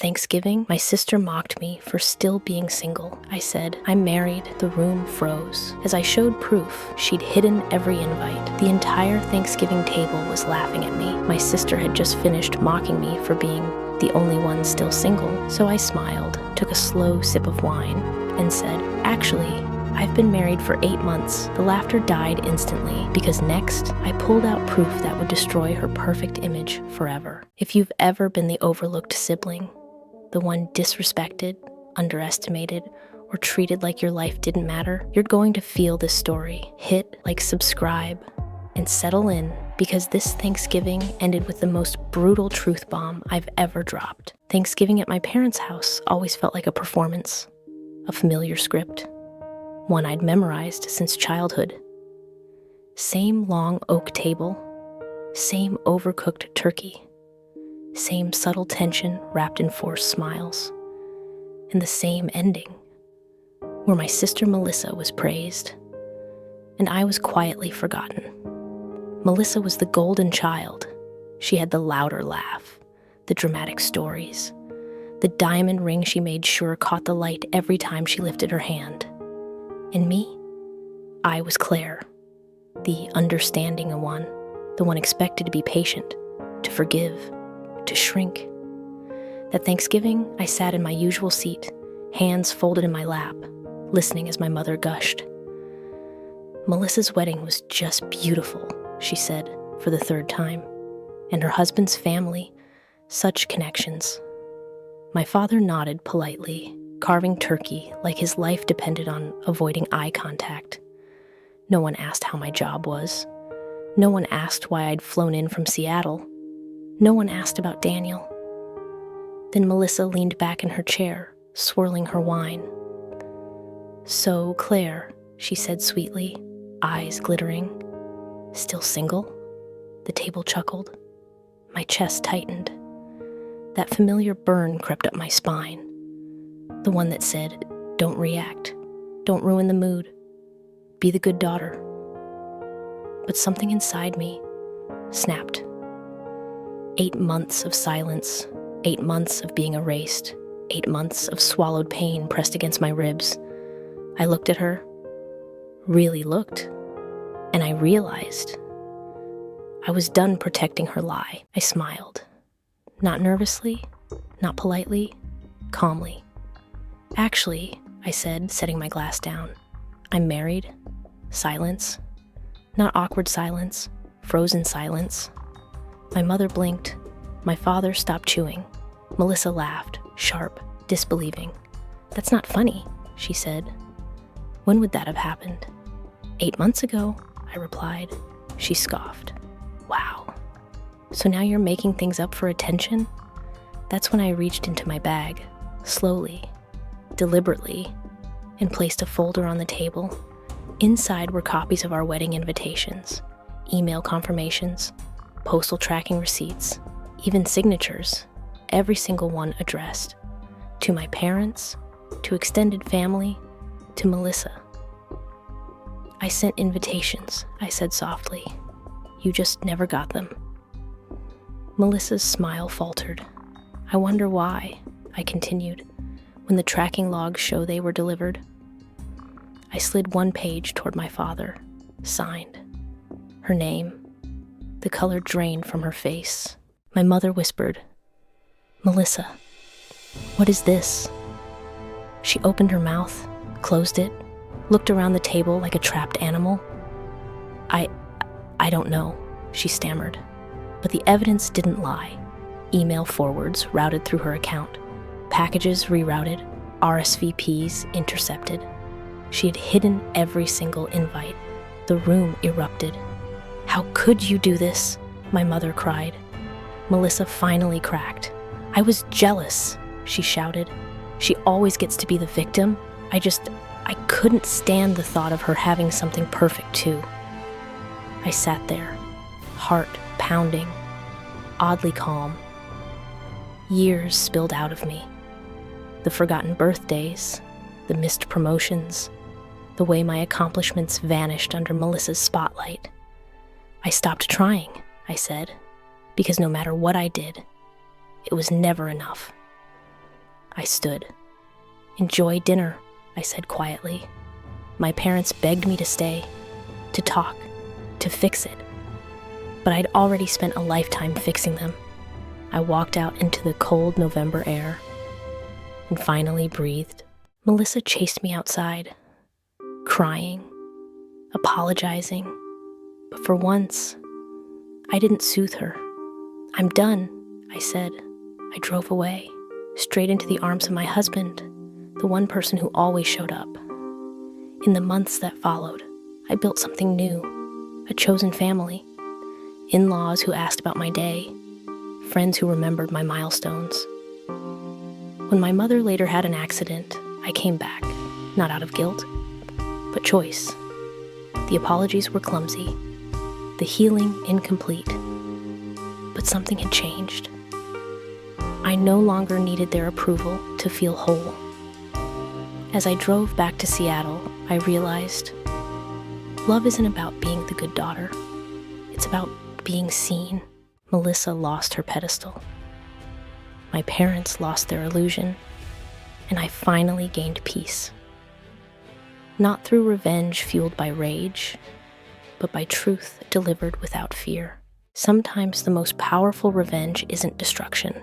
Thanksgiving, my sister mocked me for still being single. I said, I'm married. The room froze. As I showed proof, she'd hidden every invite. The entire Thanksgiving table was laughing at me. My sister had just finished mocking me for being the only one still single, so I smiled, took a slow sip of wine, and said, actually, I've been married for 8 months. The laughter died instantly because next, I pulled out proof that would destroy her perfect image forever. If you've ever been the overlooked sibling, the one disrespected, underestimated, or treated like your life didn't matter, you're going to feel this story. Hit like, subscribe, and settle in, because this Thanksgiving ended with the most brutal truth bomb I've ever dropped. Thanksgiving at my parents' house always felt like a performance, a familiar script, one I'd memorized since childhood. Same long oak table, same overcooked turkey, same subtle tension wrapped in forced smiles, and the same ending, where my sister Melissa was praised, and I was quietly forgotten. Melissa was the golden child. She had the louder laugh, the dramatic stories, the diamond ring she made sure caught the light every time she lifted her hand. And me? I was Claire, the understanding one, the one expected to be patient, to forgive, to shrink. That Thanksgiving, I sat in my usual seat, hands folded in my lap, listening as my mother gushed. Melissa's wedding was just beautiful, she said for the 3rd time, and her husband's family, such connections. My father nodded politely, carving turkey like his life depended on avoiding eye contact. No one asked how my job was. No one asked why I'd flown in from Seattle. No one asked about Daniel. Then Melissa leaned back in her chair, swirling her wine. So, Claire, she said sweetly, eyes glittering. Still single? The table chuckled. My chest tightened. That familiar burn crept up my spine. The one that said, don't react. Don't ruin the mood. Be the good daughter. But something inside me snapped. 8 months of silence, 8 months of being erased, 8 months of swallowed pain pressed against my ribs. I looked at her, really looked, and I realized I was done protecting her lie. I smiled. Not nervously, not politely, calmly. Actually, I said, setting my glass down, I'm married. Silence. Not awkward silence, frozen silence. My mother blinked. My father stopped chewing. Melissa laughed, sharp, disbelieving. That's not funny, she said. When would that have happened? 8 months ago, I replied. She scoffed. Wow. So now you're making things up for attention? That's when I reached into my bag, slowly, deliberately, and placed a folder on the table. Inside were copies of our wedding invitations, email confirmations, postal tracking receipts, even signatures, every single one addressed. To my parents, to extended family, to Melissa. I sent invitations, I said softly. You just never got them. Melissa's smile faltered. I wonder why, I continued, when the tracking logs show they were delivered. I slid one page toward my father, signed. Her name. The color drained from her face. My mother whispered, Melissa, what is this? She opened her mouth, closed it, looked around the table like a trapped animal. I don't know, she stammered. But the evidence didn't lie. Email forwards routed through her account. Packages rerouted. RSVPs intercepted. She had hidden every single invite. The room erupted. How could you do this? My mother cried. Melissa finally cracked. I was jealous, she shouted. She always gets to be the victim. I couldn't stand the thought of her having something perfect too. I sat there, heart pounding, oddly calm. Years spilled out of me. The forgotten birthdays, the missed promotions, the way my accomplishments vanished under Melissa's spotlight. I stopped trying, I said, because no matter what I did, it was never enough. I stood. "Enjoy dinner," I said quietly. My parents begged me to stay, to talk, to fix it. But I'd already spent a lifetime fixing them. I walked out into the cold November air and finally breathed. Melissa chased me outside, crying, apologizing. But for once, I didn't soothe her. "I'm done," I said. I drove away, straight into the arms of my husband, the one person who always showed up. In the months that followed, I built something new, a chosen family, in-laws who asked about my day, friends who remembered my milestones. When my mother later had an accident, I came back, not out of guilt, but choice. The apologies were clumsy, the healing incomplete, but something had changed. I no longer needed their approval to feel whole. As I drove back to Seattle, I realized love isn't about being the good daughter. It's about being seen. Melissa lost her pedestal. My parents lost their illusion, and I finally gained peace. Not through revenge fueled by rage, but by truth delivered without fear. Sometimes the most powerful revenge isn't destruction.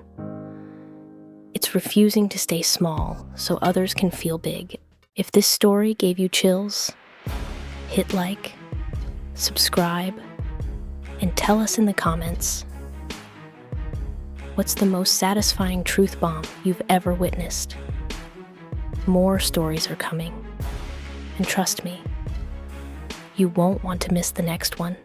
It's refusing to stay small so others can feel big. If this story gave you chills, hit like, subscribe, and tell us in the comments, what's the most satisfying truth bomb you've ever witnessed? More stories are coming, and trust me, you won't want to miss the next one.